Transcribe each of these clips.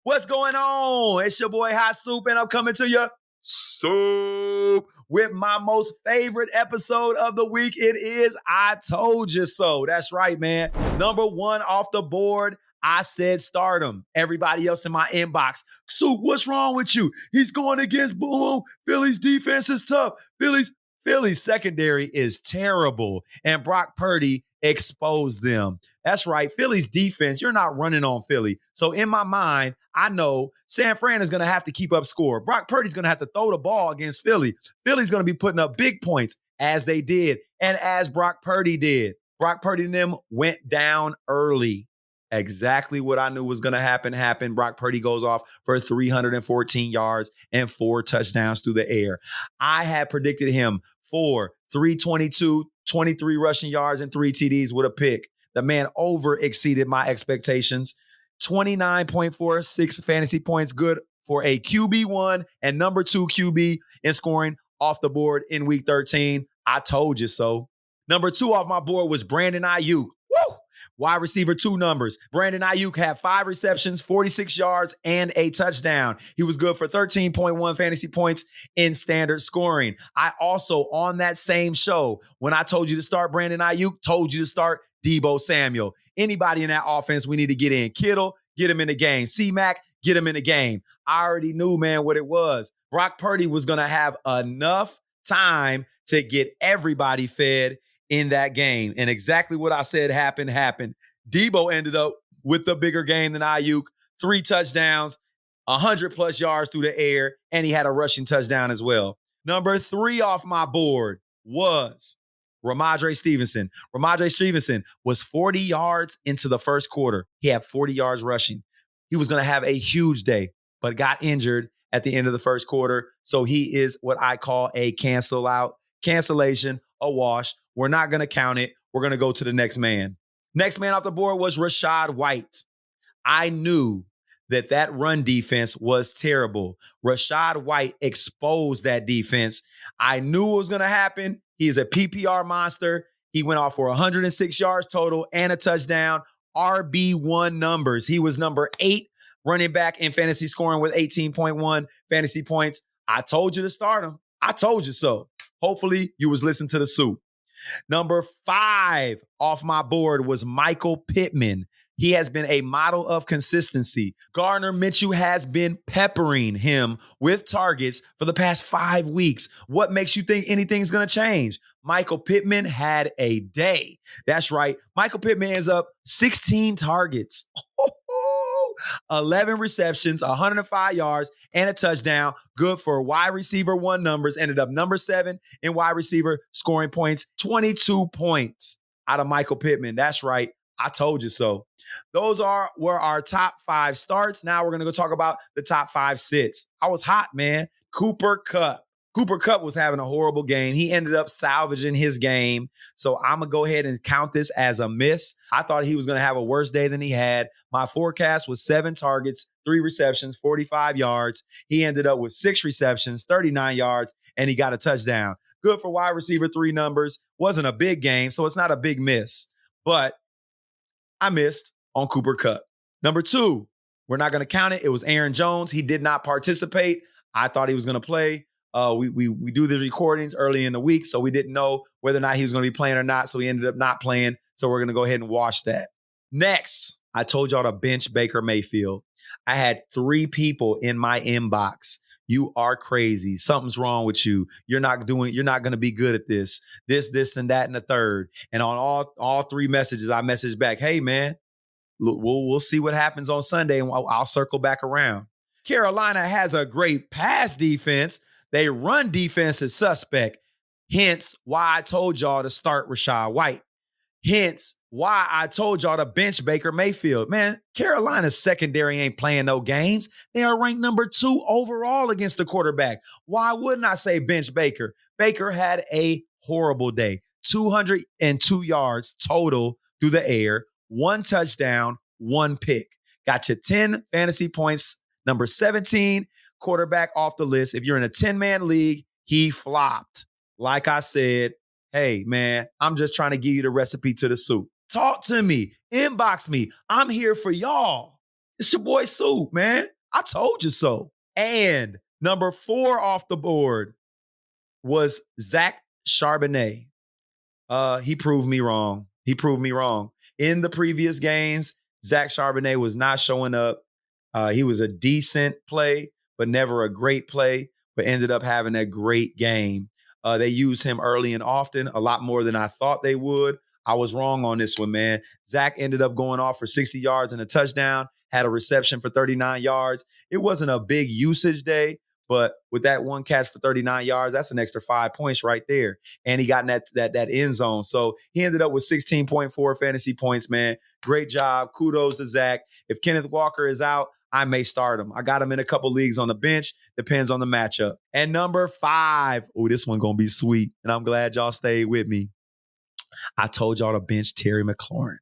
What's going on? It's your boy Hot Soup, and I'm coming to you soup with my most favorite episode of the week. It is I Told You So. That's right, man. Number one off the board. I said start him. Everybody else in my inbox, Soup, what's wrong with you? He's going against boom. Philly's defense is tough. Philly's secondary is terrible. And Brock Purdy exposed them. That's right. Philly's defense, you're not running on Philly. So in my mind, I know San Fran is going to have to keep up score. Brock Purdy's going to have to throw the ball against Philly. Philly's going to be putting up big points as they did and as Brock Purdy did. Brock Purdy and them went down early. Exactly what I knew was going to happen. Brock Purdy goes off for 314 yards and 4 touchdowns through the air. I had predicted him for 322, 23 rushing yards and 3 TDs with a pick. The man over exceeded my expectations. 29.46 fantasy points, good for a QB1 and number 2 QB in scoring off the board in week 13. I told you so. Number 2 off my board was Brandon Aiyuk. Woo! Wide receiver 2 numbers. Brandon Aiyuk had 5 receptions, 46 yards, and a touchdown. He was good for 13.1 fantasy points in standard scoring. I also, on that same show, when I told you to start Brandon Aiyuk, told you to start Deebo Samuel. Anybody in that offense we need to get in. Kittle, get him in the game. C-Mac, get him in the game. I already knew, man, what it was. Brock Purdy was going to have enough time to get everybody fed in that game. And exactly what I said happened. Deebo ended up with the bigger game than Aiyuk. 3 touchdowns, 100+ yards through the air, and he had a rushing touchdown as well. Number 3 off my board was Rhamondre Stevenson. Rhamondre Stevenson was 40 yards into the first quarter. He had 40 yards rushing. He was going to have a huge day, but got injured at the end of the first quarter. So he is what I call a cancellation, a wash. We're not going to count it. We're going to go to the next man. Next man off the board was Rachaad White. I knew that run defense was terrible. Rachaad White exposed that defense. I knew it was going to happen. He is a PPR monster. He went off for 106 yards total and a touchdown. RB1 numbers. He was number 8 running back in fantasy scoring with 18.1 fantasy points. I told you to start him. I told you so. Hopefully you was listening to the soup. Number 5 off my board was Michael Pittman. He has been a model of consistency. Gardner Minshew has been peppering him with targets for the past 5 weeks. What makes you think anything's going to change? Michael Pittman had a day. That's right. Michael Pittman ends up 16 targets. 11 receptions, 105 yards, and a touchdown. Good for wide receiver 1 numbers. Ended up number 7 in wide receiver scoring points. 22 points out of Michael Pittman. That's right. I told you so. Those were our top 5 starts. Now we're going to go talk about the top 5 sits. I was hot, man. Cooperkupp was having a horrible game. He ended up salvaging his game. So I'm going to go ahead and count this as a miss. I thought he was going to have a worse day than he had. My forecast was 7 targets, 3 receptions, 45 yards. He ended up with 6 receptions, 39 yards, and he got a touchdown. Good for wide receiver 3 numbers. Wasn't a big game, so it's not a big miss. But I missed on Cooperkupp. Number 2, we're not going to count it. It was Aaronjones. He did not participate. I thought he was going to play. We do the recordings early in the week, so we didn't know whether or not he was going to be playing or not, so he ended up not playing. So we're going to go ahead and wash that. Next, I told y'all to bench Baker Mayfield. I had 3 people in my inbox. You are crazy. Something's wrong with you. You're not going to be good at this, and that, and the third. And on all 3 messages, I messaged back, hey, man, we'll see what happens on Sunday, and I'll circle back around. Carolina has a great pass defense. They run defense is suspect. Hence why I told y'all to start Rachaad White. Hence why I told y'all to bench Baker Mayfield. Man, Carolina's secondary ain't playing no games. They are ranked number 2 overall against the quarterback. Why wouldn't I say bench Baker? Baker had a horrible day. 202 yards total through the air, 1 touchdown, 1 pick. Got you 10 fantasy points. Number 17, quarterback off the list. If you're in a 10-man league, he flopped. Like I said, hey, man, I'm just trying to give you the recipe to the soup. Talk to me. Inbox me. I'm here for y'all. It's your boy Soup, man. I told you so. And number 4 off the board was Zachcharbonnet. He proved me wrong. In the previous games, Zachcharbonnet was not showing up. He was a decent play, but never a great play, but ended up having a great game. They used him early and often, a lot more than I thought they would. I was wrong on this one, man. Zach ended up going off for 60 yards and a touchdown, had a reception for 39 yards. It wasn't a big usage day, but with that one catch for 39 yards, that's an extra 5 points right there. And he got in that end zone. So he ended up with 16.4 fantasy points, man. Great job. Kudos to Zach. If Kenneth Walker is out, I may start him. I got him in a couple leagues on the bench. Depends on the matchup. And number 5. Oh, this one going to be sweet. And I'm glad y'all stayed with me. I told y'all to bench Terrymclaurin.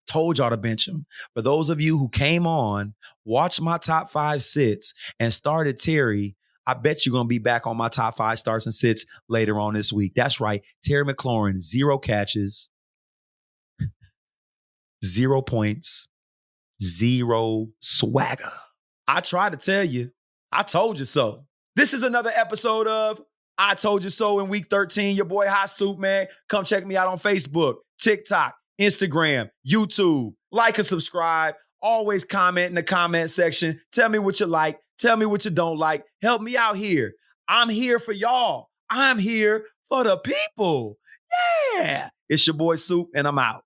Told y'all to bench him. For those of you who came on, watched my top 5 sits, and started Terry, I bet you're going to be back on my top 5 starts and sits later on this week. That's right. Terrymclaurin, 0 catches, 0 points, 0 swagger. I tried to tell you. I told you so. This is another episode of I Told You So in week 13. Your boy Hot Soup, man. Come check me out on Facebook, TikTok, Instagram, YouTube. Like and subscribe. Always comment in the comment section. Tell me what you like. Tell me what you don't like. Help me out here. I'm here for y'all. I'm here for the people. Yeah. It's your boy Soup, and I'm out.